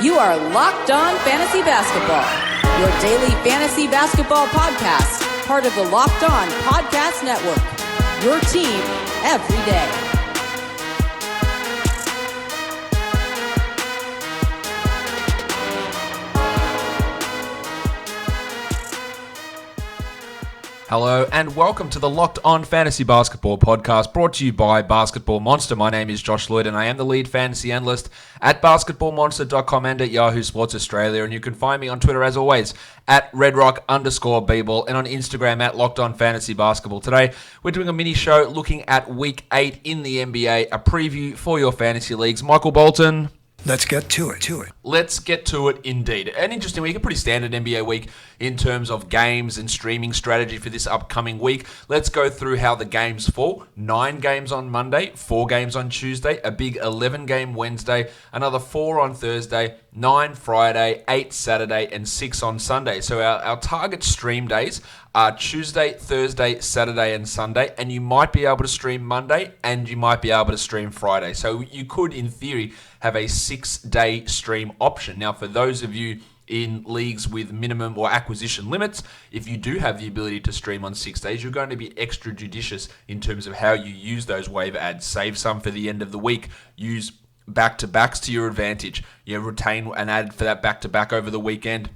You are Locked On Fantasy Basketball, your daily fantasy basketball podcast, part of the Locked On Podcast Network, your team every day. Hello and welcome to the Locked On Fantasy Basketball podcast brought to you by Basketball Monster. My name is Josh Lloyd and I am the lead fantasy analyst at basketballmonster.com and at Yahoo Sports Australia. And you can find me on Twitter as always at redrock_bball and on Instagram at Locked On Fantasy Basketball. Today we're doing a mini show looking at Week 8 in the NBA, a preview for your fantasy leagues. Michael Bolton. Let's get to it. Let's get to it indeed. An interesting week, a pretty standard NBA week in terms of games and streaming strategy for this upcoming week. Let's go through how the games fall. 9 games on Monday, 4 games on Tuesday, a big 11-game Wednesday, another 4 on Thursday, 9 Friday, 8 Saturday, and 6 on Sunday. So our target stream days are Tuesday, Thursday, Saturday, and Sunday, and you might be able to stream Monday, and you might be able to stream Friday. So you could, in theory, have a 6-day stream option. Now, for those of you in leagues with minimum or acquisition limits, if you do have the ability to stream on 6 days, you're going to be extra judicious in terms of how you use those waiver ads. Save some for the end of the week. Use back-to-backs to your advantage. You retain an ad for that back-to-back over the weekend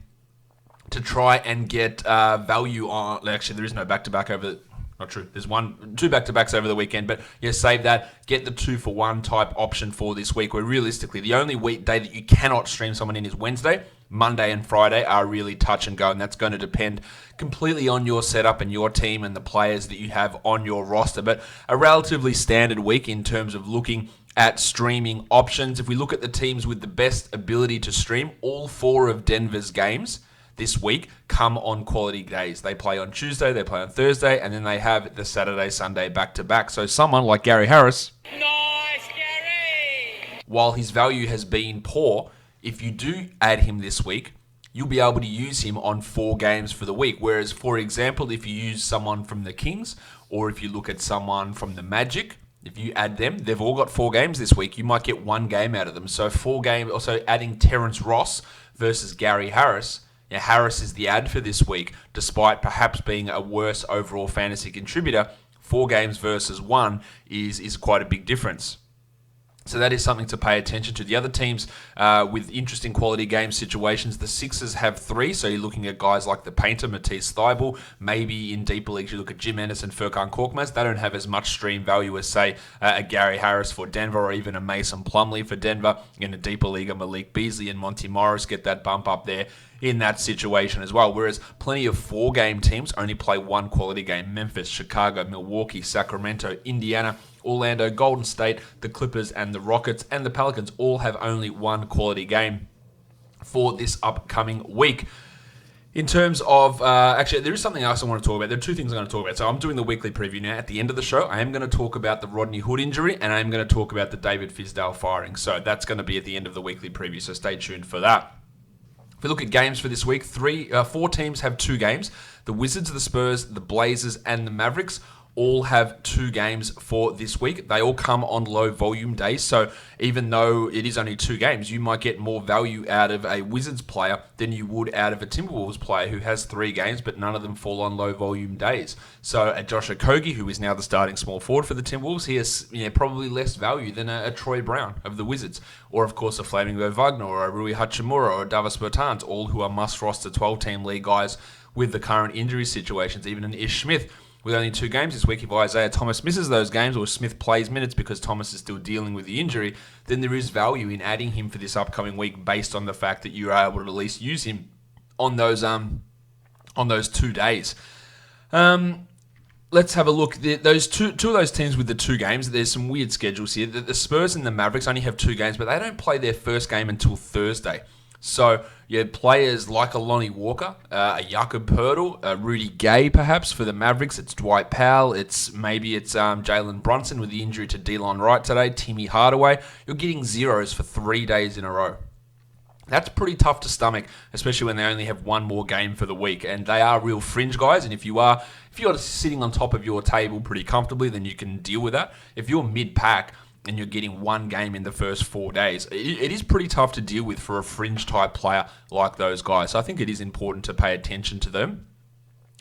to try and get value on. Actually, there is no back-to-back over. Not true. There's 2 back-to-backs over the weekend, but yeah, save that. Get the 2-for-1 type option for this week. Where realistically, the only weekday that you cannot stream someone in is Wednesday. Monday and Friday are really touch and go, and that's going to depend completely on your setup and your team and the players that you have on your roster. But a relatively standard week in terms of looking at streaming options. If we look at the teams with the best ability to stream, all 4 of Denver's games this week come on quality days. They play on Tuesday, they play on Thursday, and then they have the Saturday, Sunday back-to-back. So someone like Gary Harris, Nice, Gary! While his value has been poor, if you do add him this week, you'll be able to use him on 4 games for the week. Whereas, for example, if you use someone from the Kings, or if you look at someone from the Magic, if you add them, they've all got 4 games this week. You might get 1 game out of them. So 4 games, also adding Terrence Ross versus Gary Harris. Now, Harris is the ad for this week, despite perhaps being a worse overall fantasy contributor. 4 games versus 1 is quite a big difference. So that is something to pay attention to. The other teams with interesting quality game situations, the Sixers have 3. So you're looking at guys like the Painter, Matisse Thybulle. Maybe in deeper leagues, you look at Jim Anderson, Furkan Korkmaz. They don't have as much stream value as, say, a Gary Harris for Denver or even a Mason Plumlee for Denver. In a deeper league, a Malik Beasley and Monty Morris get that bump up there in that situation as well. Whereas plenty of 4-game teams only play 1 quality game. Memphis, Chicago, Milwaukee, Sacramento, Indiana, Orlando, Golden State, the Clippers, and the Rockets, and the Pelicans all have only 1 quality game for this upcoming week. In terms of, actually, there is something else I want to talk about. There are 2 things I'm going to talk about. So I'm doing the weekly preview now. At the end of the show, I am going to talk about the Rodney Hood injury, and I am going to talk about the David Fizdale firing. So that's going to be at the end of the weekly preview, so stay tuned for that. If we look at games for this week, 4 teams have 2 games. The Wizards, the Spurs, the Blazers, and the Mavericks all have 2 games for this week. They all come on low volume days, so even though it is only 2 games, you might get more value out of a Wizards player than you would out of a Timberwolves player who has 3 games, but none of them fall on low volume days. So a Josh Okogie, who is now the starting small forward for the Timberwolves, he has probably less value than a Troy Brown of the Wizards, or of course a Flamingo Wagner, or a Rui Hachimura, or a Davis Bertans, all who are must-roster 12-team league guys with the current injury situations. Even an Ish Smith, with only 2 games this week, if Isaiah Thomas misses those games or Smith plays minutes because Thomas is still dealing with the injury, then there is value in adding him for this upcoming week based on the fact that you are able to at least use him on those 2 days. Let's have a look. Those two of those teams with the 2 games, there's some weird schedules here. The Spurs and the Mavericks only have 2 games, but they don't play their first game until Thursday. So you had players like a Lonnie Walker, a Jakob Poeltl, Rudy Gay perhaps for the Mavericks. It's Dwight Powell. It's Jalen Brunson with the injury to Delon Wright today. Timmy Hardaway. You're getting zeros for 3 days in a row. That's pretty tough to stomach, especially when they only have 1 more game for the week. And they are real fringe guys. And if you're sitting on top of your table pretty comfortably, then you can deal with that. If you're mid-pack and you're getting one game in the first 4 days, it is pretty tough to deal with for a fringe-type player like those guys. So I think it is important to pay attention to them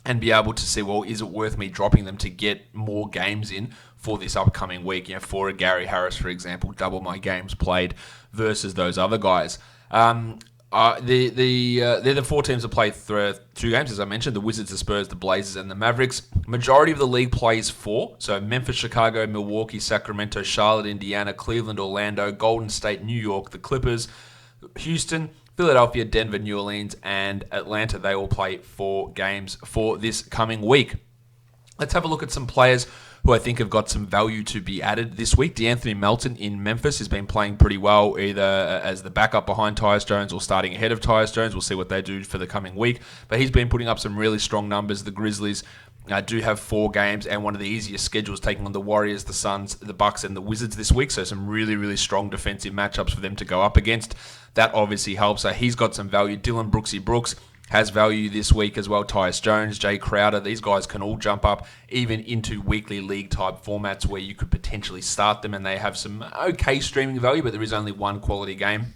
and be able to see, well, is it worth me dropping them to get more games in for this upcoming week? For a Gary Harris, for example, double my games played versus those other guys. They're the 4 teams that play 2 games, as I mentioned: the Wizards, the Spurs, the Blazers, and the Mavericks. Majority of the league plays 4. So Memphis, Chicago, Milwaukee, Sacramento, Charlotte, Indiana, Cleveland, Orlando, Golden State, New York, the Clippers, Houston, Philadelphia, Denver, New Orleans, and Atlanta. They all play 4 games for this coming week. Let's have a look at some players who I think have got some value to be added this week. DeAnthony Melton in Memphis has been playing pretty well, either as the backup behind Tyus Jones or starting ahead of Tyus Jones. We'll see what they do for the coming week. But he's been putting up some really strong numbers. The Grizzlies do have 4 games and one of the easiest schedules, taking on the Warriors, the Suns, the Bucks, and the Wizards this week. So some really, really strong defensive matchups for them to go up against. That obviously helps. So he's got some value. Dylan Brooks has value this week as well. Tyus Jones, Jay Crowder, these guys can all jump up even into weekly league type formats where you could potentially start them, and they have some okay streaming value, but there is only one quality game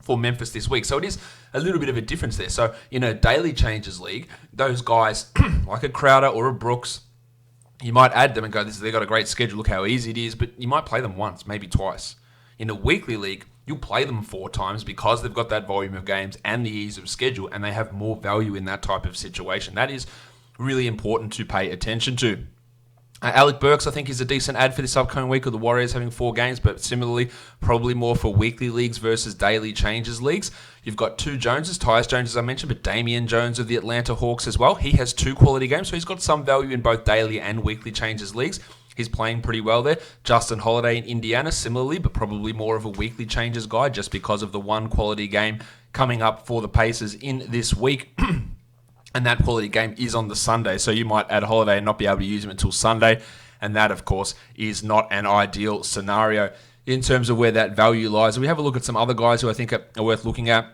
for Memphis this week. So it is a little bit of a difference there. So in a daily changes league, those guys like a Crowder or a Brooks, you might add them and go, they've got a great schedule, look how easy it is, but you might play them once, maybe twice. In a weekly league, you'll play them 4 times because they've got that volume of games and the ease of schedule, and they have more value in that type of situation. That is really important to pay attention to. Alec Burks, I think, is a decent add for this upcoming week of the Warriors having 4 games, but similarly, probably more for weekly leagues versus daily changes leagues. You've got 2 Joneses, Tyus Jones, as I mentioned, but Damian Jones of the Atlanta Hawks as well. He has 2 quality games, so he's got some value in both daily and weekly changes leagues. He's playing pretty well there. Justin Holiday in Indiana, similarly, but probably more of a weekly changes guy just because of the 1 quality game coming up for the Pacers in this week. And that quality game is on the Sunday, so you might add Holiday and not be able to use him until Sunday. And that, of course, is not an ideal scenario in terms of where that value lies. We have a look at some other guys who I think are worth looking at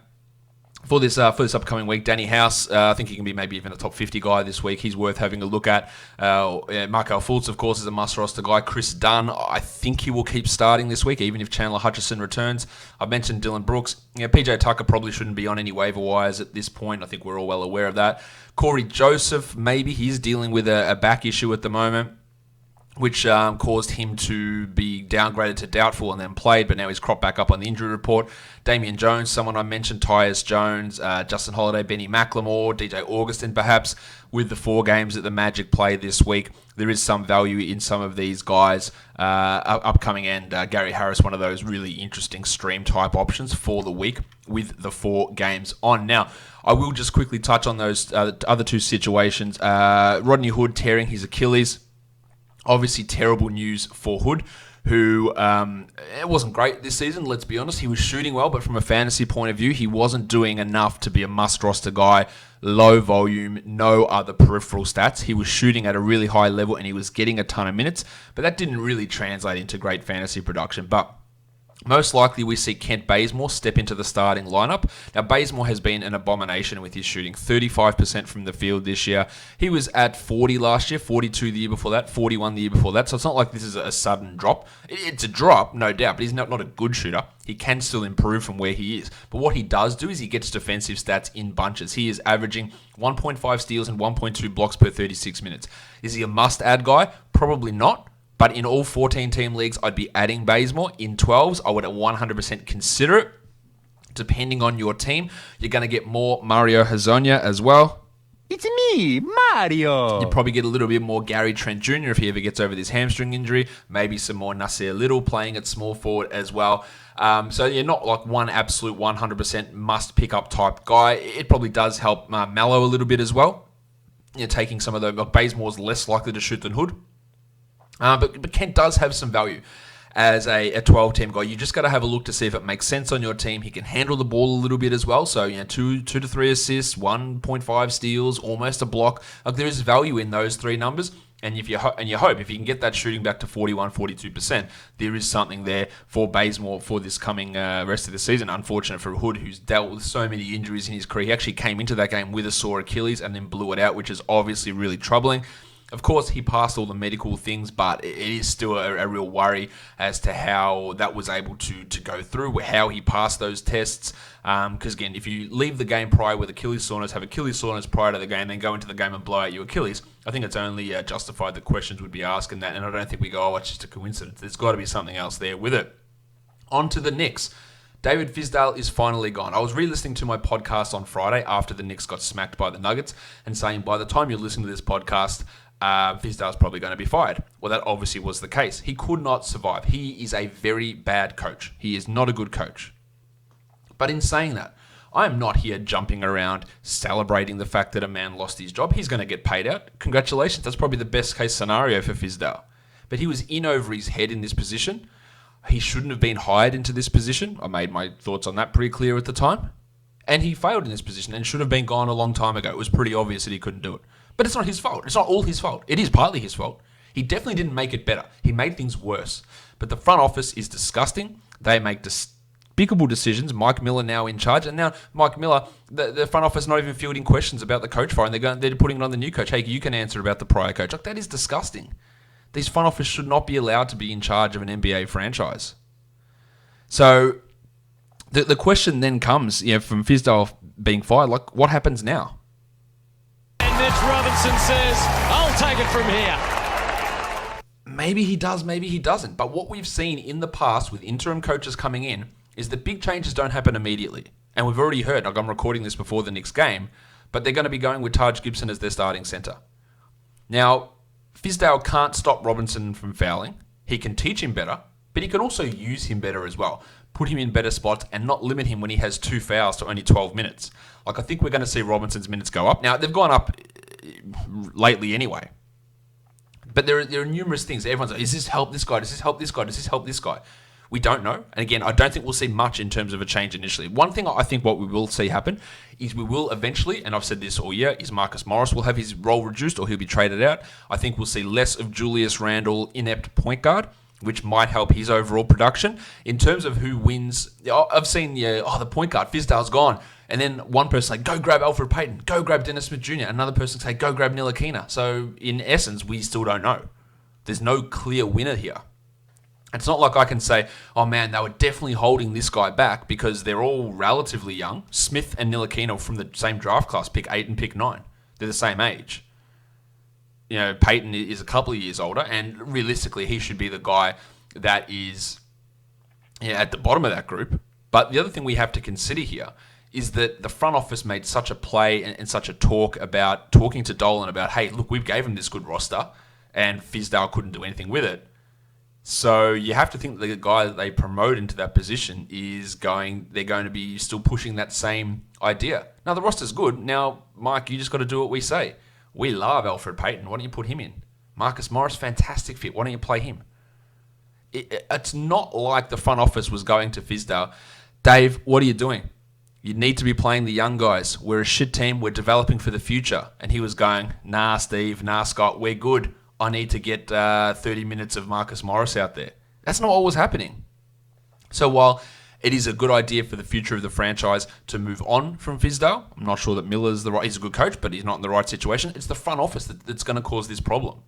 for this upcoming week. Danny House, I think he can be maybe even a top 50 guy this week. He's worth having a look at. Markel Fultz, of course, is a must-roster guy. Chris Dunn, I think he will keep starting this week, even if Chandler Hutchison returns. I've mentioned Dylan Brooks. PJ Tucker probably shouldn't be on any waiver wires at this point. I think we're all well aware of that. Corey Joseph, maybe he's dealing with a back issue at the moment, which caused him to be downgraded to doubtful and then played, but now he's cropped back up on the injury report. Damian Jones, someone I mentioned, Tyus Jones, Justin Holiday, Benny McLemore, DJ Augustin perhaps, with the 4 games that the Magic play this week. There is some value in some of these guys upcoming, and Gary Harris, one of those really interesting stream type options for the week with the 4 games on. Now, I will just quickly touch on those other 2 situations. Rodney Hood tearing his Achilles. Obviously, terrible news for Hood, who it wasn't great this season, let's be honest. He was shooting well, but from a fantasy point of view, he wasn't doing enough to be a must-roster guy. Low volume, no other peripheral stats. He was shooting at a really high level, and he was getting a ton of minutes, but that didn't really translate into great fantasy production. But most likely we see Kent Bazemore step into the starting lineup. Now, Bazemore has been an abomination with his shooting. 35% from the field this year. He was at 40 last year, 42 the year before that, 41 the year before that. So it's not like this is a sudden drop. It's a drop, no doubt, but he's not a good shooter. He can still improve from where he is. But what he does do is he gets defensive stats in bunches. He is averaging 1.5 steals and 1.2 blocks per 36 minutes. Is he a must-add guy? Probably not. But in all 14-team leagues, I'd be adding Bazemore. In 12s, I would 100% consider it. Depending on your team, you're going to get more Mario Hezonja as well. It's me, Mario. You probably get a little bit more Gary Trent Jr. if he ever gets over this hamstring injury. Maybe some more Nasir Little playing at small forward as well. So you're not like one absolute 100% must-pick-up type guy. It probably does help Mallow a little bit as well. You're taking some of the... Bazemore's less likely to shoot than Hood. But Kent does have some value as a 12-team guy. You just got to have a look to see if it makes sense on your team. He can handle the ball a little bit as well. So, 2 to 3 assists, 1.5 steals, almost a block. Like, there is value in those 3 numbers. And you hope if you can get that shooting back to 41, 42%, there is something there for Bazemore for this coming rest of the season. Unfortunate for Hood, who's dealt with so many injuries in his career. He actually came into that game with a sore Achilles and then blew it out, which is obviously really troubling. Of course, he passed all the medical things, but it is still a real worry as to how that was able to go through, how he passed those tests. Because again, if you leave the game prior with Achilles soreness, have Achilles soreness prior to the game, then go into the game and blow out your Achilles, I think it's only justified that questions would be asked in that. And I don't think we go, oh, it's just a coincidence. There's got to be something else there with it. On to the Knicks. David Fizdale is finally gone. I was re-listening to my podcast on Friday after the Knicks got smacked by the Nuggets and saying by the time you're listening to this podcast, Fizdale's probably going to be fired. Well, that obviously was the case. He could not survive. He is a very bad coach. He is not a good coach. But in saying that, I am not here jumping around celebrating the fact that a man lost his job. He's going to get paid out. Congratulations. That's probably the best case scenario for Fizdale. But he was in over his head in this position. He shouldn't have been hired into this position. I made my thoughts on that pretty clear at the time. And he failed in this position and should have been gone a long time ago. It was pretty obvious that he couldn't do it. But it's not his fault. It's not all his fault. It is partly his fault. He definitely didn't make it better. He made things worse. But the front office is disgusting. They make despicable decisions. Mike Miller now in charge. And now Mike Miller, the front office not even fielding questions about the coach fire. And they're putting it on the new coach. Hey, you can answer about the prior coach. Like, that is disgusting. These front office should not be allowed to be in charge of an NBA franchise. So the question then comes, from Fizdale being fired, like, what happens now? And Mitch Robinson says, I'll take it from here. Maybe he does, maybe he doesn't. But what we've seen in the past with interim coaches coming in is that big changes don't happen immediately. And we've already heard, like, I'm recording this before the Knicks game, but they're going to be going with Taj Gibson as their starting center. Now, Fizdale can't stop Robinson from fouling. He can teach him better, but he can also use him better as well. Put him in better spots and not limit him when he has 2 fouls to only 12 minutes. Like, I think we're going to see Robinson's minutes go up. Now, they've gone up lately anyway. But there are numerous things. Everyone's like, does this help this guy? Does this help this guy? Does this help this guy? We don't know. And again, I don't think we'll see much in terms of a change initially. One thing I think what we will see happen is we will eventually, and I've said this all year, is Marcus Morris will have his role reduced or he'll be traded out. I think we'll see less of Julius Randle, inept point guard, which might help his overall production. In terms of who wins, I've seen, the point guard, Fizdale's gone. And then one person say, go grab Alfred Payton, go grab Dennis Smith Jr. Another person say, go grab Ntilikina. So in essence, we still don't know. There's no clear winner here. It's not like I can say, oh man, they were definitely holding this guy back because they're all relatively young. Smith and Ntilikina from the same draft class, pick 8 and pick 9. They're the same age. Peyton is a couple of years older, and realistically, he should be the guy that is at the bottom of that group. But the other thing we have to consider here is that the front office made such a play and such a talk about talking to Dolan about, hey, look, we gave him this good roster, and Fizdale couldn't do anything with it. So you have to think that the guy that they promote into that position they're going to be still pushing that same idea. Now, the roster's good. Now, Mike, you just got to do what we say. We love Alfred Payton. Why don't you put him in? Marcus Morris, fantastic fit. Why don't you play him? It's not like the front office was going to Fizdale, Dave, what are you doing? You need to be playing the young guys. We're a shit team. We're developing for the future. And he was going, nah, Steve, nah, Scott, we're good. I need to get 30 minutes of Marcus Morris out there. That's not what was happening. So while it is a good idea for the future of the franchise to move on from Fizdale, I'm not sure that Miller's he's a good coach, but he's not in the right situation. It's the front office that's going to cause this problem.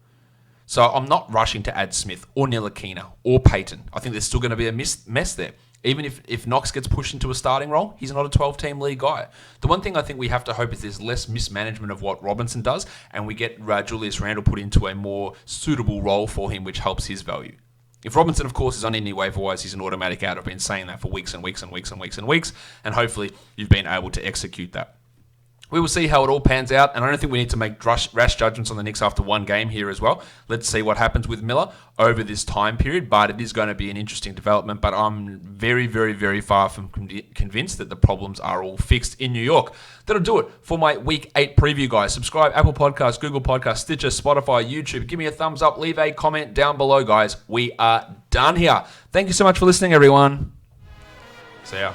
So I'm not rushing to add Smith or Ntilikina or Payton. I think there's still going to be a mess there. Even if Knox gets pushed into a starting role, he's not a 12-team league guy. The one thing I think we have to hope is there's less mismanagement of what Robinson does, and we get Julius Randle put into a more suitable role for him, which helps his value. If Robinson, of course, is on any waiver wise, he's an automatic out. I've been saying that for weeks and weeks and weeks and weeks and weeks, and hopefully you've been able to execute that. We will see how it all pans out, and I don't think we need to make rash judgments on the Knicks after one game here as well. Let's see what happens with Miller over this time period, but it is going to be an interesting development, but I'm very, very, very far from convinced that the problems are all fixed in New York. That'll do it for my Week 8 preview, guys. Subscribe, Apple Podcasts, Google Podcasts, Stitcher, Spotify, YouTube. Give me a thumbs up, leave a comment down below, guys. We are done here. Thank you so much for listening, everyone. See ya.